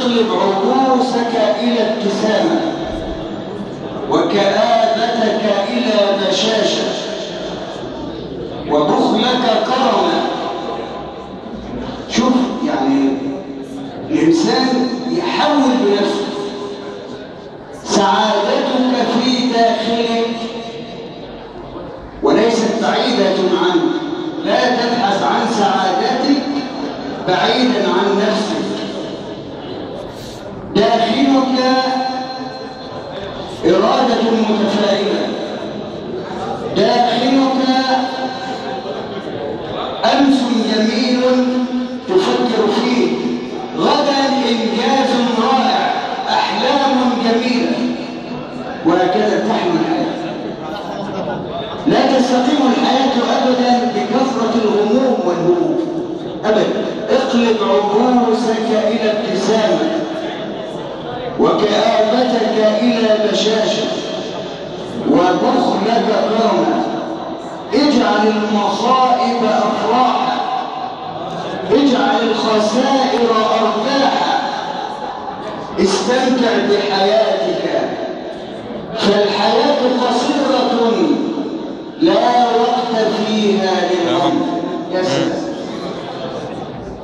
اقلب عروسك إلى ابتسامة وكآبتك إلى بشاشة وبخلك كرما. شوف يعني الإنسان يحول بنفسه. سعادتك في داخلك وليست بعيدة عنك. لا تبحث عن سعادتك بعيدا عن نفسك. داخلك إرادة متفائلة، داخلك أمس جميل تفكر فيه، غدا إنجاز رائع، أحلام جميلة، وهكذا تحلو الحياة. لا تستقيم الحياة أبدا بكثرة الغموم والهموم أبدا. اقلب عروسك إلى ابتسامة وكآبتك إلى بشاشة وبخلك كرما. اجعل المصائب أفراحا، اجعل الخسائر أرباحا. استمتع بحياتك، فالحياة قصيرة لا وقت فيها للغم. يا سلام.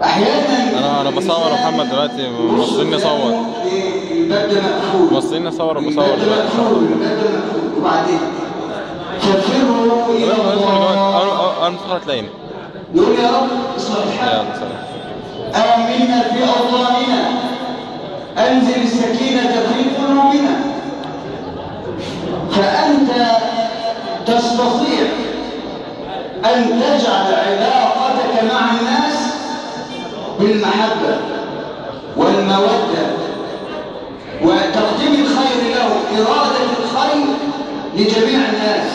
احيانا انا بصور محمد دلوقتي، موصلني اصور، الباب ده مقفول، موصلني اصور وبصور دلوقتي. وبعدين ففروا الى الله. انا متخيل تلاقيني يقول يا رب اصلح الحال، آمنا في أوطاننا، أنزل السكينة في قلوبنا. فأنت تستطيع أن تجعل علاقتك مع الناس بالمحبة والمودة وتقديم الخير لهم، إرادة الخير لجميع الناس،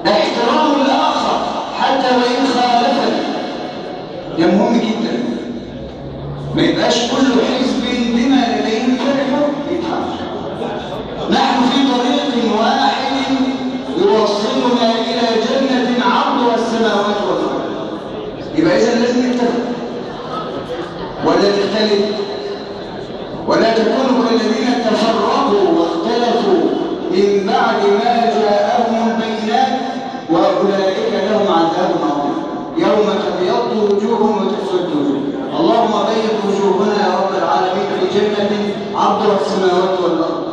احترام الآخر حتى وإن خالفني. ده مهم جدا. ما يبقاش كل حزب بما لديهم فرحوا يتحرك. نحن في طريق واحد يوصلنا إلى جنة عرضها السماوات والأرض. يبقى إذا لازم نتفق ولا نختلف، ولا تكونوا كالذين تفرقوا واختلفوا من بعد ما جاءهم البينات وأولئك لهم عذاب عظيم. يوم تبيض وجوه وتسود وجوه. اللهم بيض وجوهنا يا رب العالمين في جنة عرضها السماوات والأرض.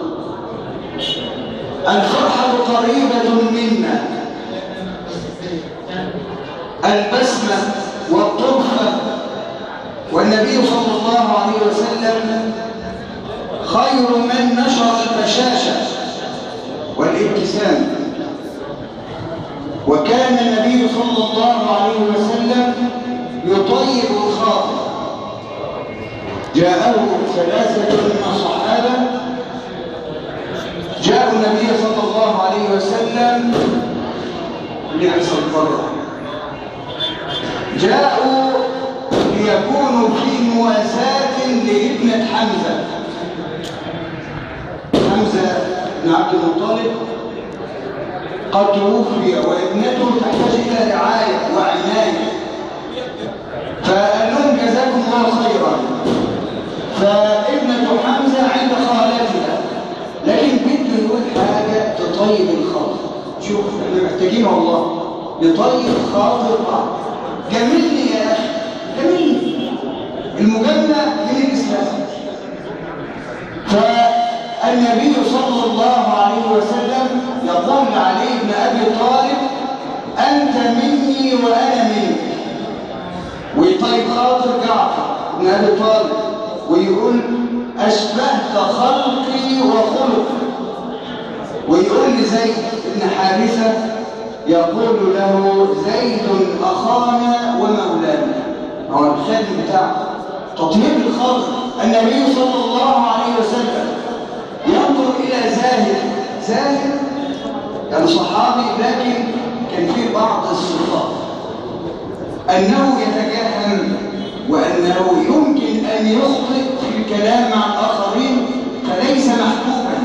الفرحة قريبة منا، البسمة والطرفة. والنبي صلى الله عليه وسلم خير من نشر البشاشة والابتسام. وكان النبي صلى الله عليه وسلم يطيب الخاطر. جاءه ثلاثة من الصحابة، جاءوا النبي صلى الله عليه وسلم ليحصل الفرح، جاءوا ليكونوا في مواساة لابنة حمزة بن عبد المطلب، قد توفي وابنته تحتاج إلى رعاية وعناية. فقال لهم جزاكم الله خيرا. فابنة حمزة عند خالتها، لكن بده يقول حاجة تطيب الخاطر. شوف احنا محتاجين والله نطيب خاطر بعض. جميلني يا أخي، جميلني. المجاملة من الإسلام. فالنبي صلى الله عليه وسلم يقول لعلي بن أبي طالب أنت مني وأنا منك، ويطيب خاطر جعفر بن أبي طالب ويقول أشبهت خلقي وخلقي، ويقول لزيد بن حارثة يقول له زيد أخانا ومولانا. هو الخادم بتاعه تطيب الخاطر. النبي صلى الله عليه وسلم ينظر إلى زاهد يعني صحابي، لكن كان فيه بعض الصفات، أنه يتجهم وأنه يمكن أن يخطئ في الكلام مع الآخرين فليس محبوبا،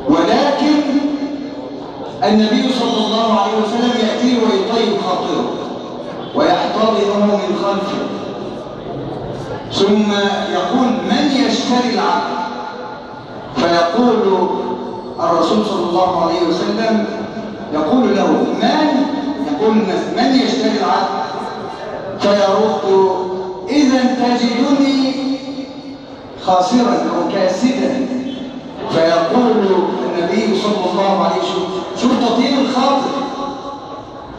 ولكن النبي صلى الله عليه وسلم يأتيه ويطيب خاطره ويحتضنه من خلفه ثم يقول من يشتري العبد؟ فيقول الرسول صلى الله عليه وسلم يقول له من يشتري العبد؟ فيرد إذا تجدني خاسرا أو كاسدا. فيقول النبي صلى الله عليه وسلم شوف تطيب الخاطر،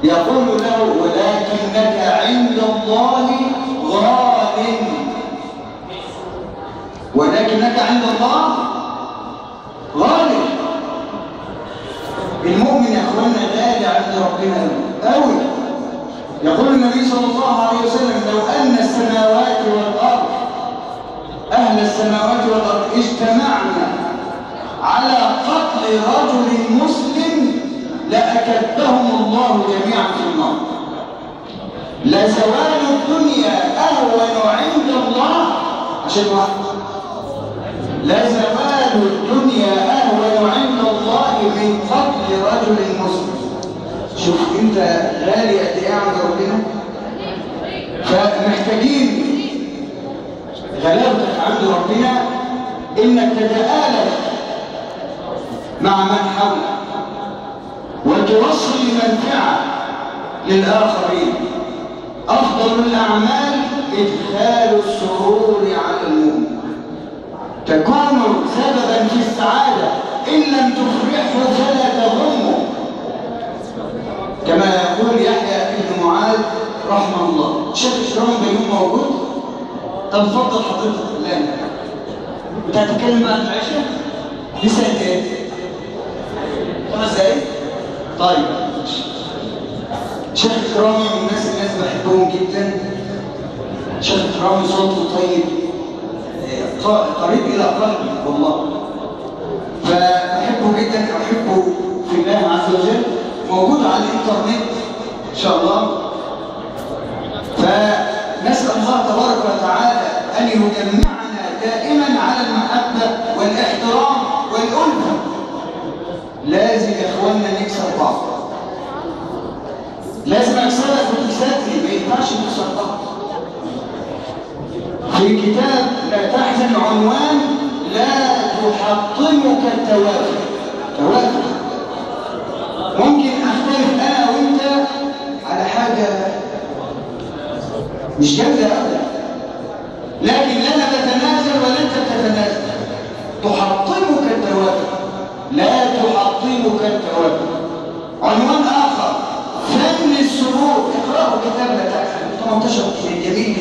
يقول له ولكنك عند الله غال، ولكنك عند الله غالب. المؤمن يا اخوانا غالي عند ربنا قوي. يقول النبي صلى الله عليه وسلم لو ان السماوات والارض، اهل السماوات والارض اجتمعنا على قتل رجل مسلم لاكبهم الله جميعا في النار. لزوال الدنيا اهون عند الله عشان واحد، لزوال الدنيا اهون عند الله من قتل رجل مسلم. شوف انت غالي قد ايه عند ربنا. فمحتاجين غلاوتك عند ربنا انك تتآلف مع من حولك وتوصل المنفعه للاخرين. افضل الاعمال ادخال السرور على المؤمن، تكون سببا في السعاده ان لم تفرحه فلا تغمه، كما يقول يحيى بن معاذ رحمه الله. شيخ إكرام بيوم موجود؟ طب اتفضل حضرتك. لا انت هتتكلم بقى عن العشاء؟ لسه قد ايه؟ 5 دقايق؟ طيب شيخ إكرامي من الناس بحبهم جدا. شيخ إكرامي صوته طيب قريب الى قلبي والله، فأحبه جدا، أحبه في الله عز وجل. موجود على الانترنت ان شاء الله. فنسأل الله تبارك وتعالى ان يجمعنا دائما على المحبة والاحترام والألفة. لازم يا اخواننا نكسر بعض، لازم اكسرك وتكسرني، ما ينفعش نكسر بعض. في كتاب لا تحزن عنوان لا تحطمك التوافق. ممكن اختلف انا وانت على حاجه مش جامده ابدا، لكن لا انا بتنازل ولا انت بتتنازل. تحطمك التوافق، لا تحطمك التوافق. عنوان اخر فن السرور. اقرأوا كتاب لا تحزن 18 جميل